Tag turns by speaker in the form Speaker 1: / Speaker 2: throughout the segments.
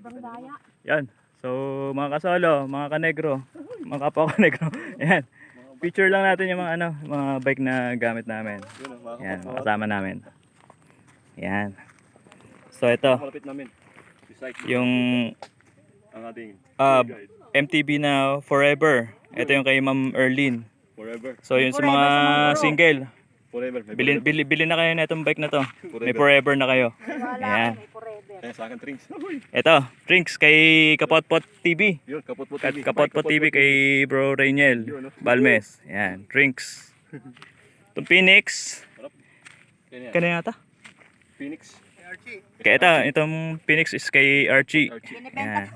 Speaker 1: Ibang daya.
Speaker 2: Yan. So, mga kasolo, mga kanegro, mga kapwa kanegro. Yan. Picture lang natin yung mga mga bike na gamit namin. Yan, mga kasama namin. Yan. So, ito.
Speaker 3: Malapit namin.
Speaker 2: Yung
Speaker 3: Ang ating
Speaker 2: MTB na Forever. Ito yung kay Ma'am Erlene.
Speaker 3: forever.
Speaker 2: So, yun sa mga single.
Speaker 3: Forever.
Speaker 2: Bili na kayo na itong bike na to. May forever na kayo. Ayan.
Speaker 1: May forever.
Speaker 3: Kaya sa akin, drinks.
Speaker 2: Ito, drinks kay Kapotpot TV.
Speaker 3: Yun, kapot po TV.
Speaker 2: Kapotpot TV kay Bro Rainiel Balmes. Ayan, drinks. Itong Phoenix. Kaya yata?
Speaker 3: Phoenix.
Speaker 2: Kaya itong Phoenix is kay Archie. Ayan.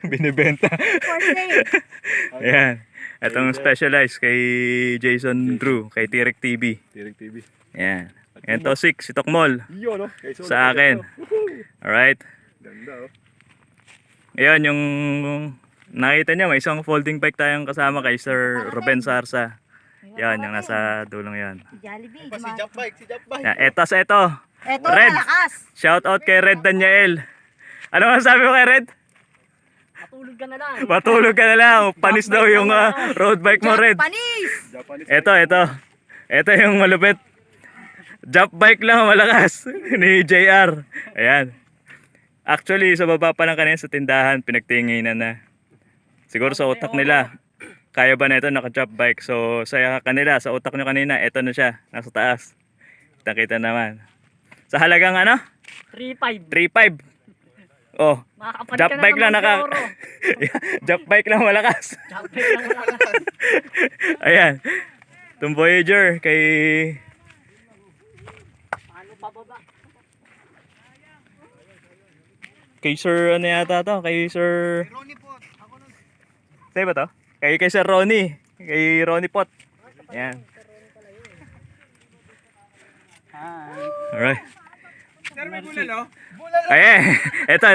Speaker 2: Binibenta.
Speaker 1: For sale.
Speaker 2: Ayan. Itong Specialized kay Jason Drew, kay Tirek TV.
Speaker 3: Direct TV.
Speaker 2: Ayan. Ayan to 6, si Tokmol.
Speaker 3: Yun, no?
Speaker 2: Sa akin. Alright.
Speaker 3: Ganda, oh.
Speaker 2: Ayan, yung nakita niyo, may isang folding bike tayong kasama kay Sir Ruben Sarsa. Yan, yung nasa dulong yan.
Speaker 1: Jollibee.
Speaker 3: Si Jump Bike, si Jump Bike.
Speaker 2: Yan, eto sa ito.
Speaker 1: Eto,
Speaker 2: Red.
Speaker 1: malakas.
Speaker 2: Shout out kay Red Daniel. Ano masasabi mo kay Red?
Speaker 1: Matulog ka na lang.
Speaker 2: Matulog ka na lang. Panis daw yung road bike mo, Red.
Speaker 1: Panis!
Speaker 3: Japanese.
Speaker 2: Ito yung malupit. Jump bike lang malakas ni JR. Ayan. Actually, sa baba pa lang kanina sa tindahan, pinagtinginan na. Siguro sa utak nila, kaya ba na ito naka-jump bike? So, sa kanila, sa utak nyo kanina, ito na siya, nasa taas. Kita naman. Sa halagang
Speaker 1: 3.5.
Speaker 2: 3.5. Oh,
Speaker 1: Makakapalit
Speaker 2: jump
Speaker 1: ka na
Speaker 2: bike lang
Speaker 1: ng euro.
Speaker 2: jump bike lang malakas.
Speaker 1: Jump bike lang malakas.
Speaker 2: Ayan. Itong Voyager kay
Speaker 1: Paano pababa?
Speaker 2: Sir ano yata to? Kay Sir Ronnie Pot. Sa'yo ba to? Kay Sir Ronnie. Kay Ronnie Pot. Ayan. Alright.
Speaker 3: Sir, may bulalo?
Speaker 2: Ayan. Ito.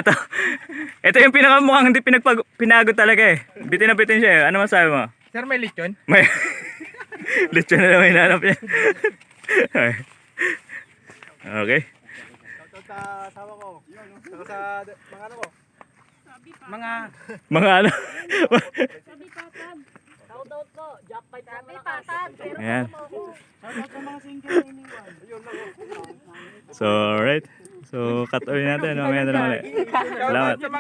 Speaker 2: Ito yung pinakamukhang hindi pinagod talaga eh. Bitin na bitin siya eh. Ano masabi mo?
Speaker 3: Sir, may lechon?
Speaker 2: May lechon na lang hinanap niya. Okay.
Speaker 3: Sa asawa ko. Saka sa mga ano ko.
Speaker 2: Mga ano?
Speaker 1: Sabi patag. Shout out ko. Jump bike lang malakas. Patag.
Speaker 2: Ayan.
Speaker 1: Shout out sa mga single na iniwan.
Speaker 2: So, alright. So, cut off natin. Mamaya na lang ulit. Salamat.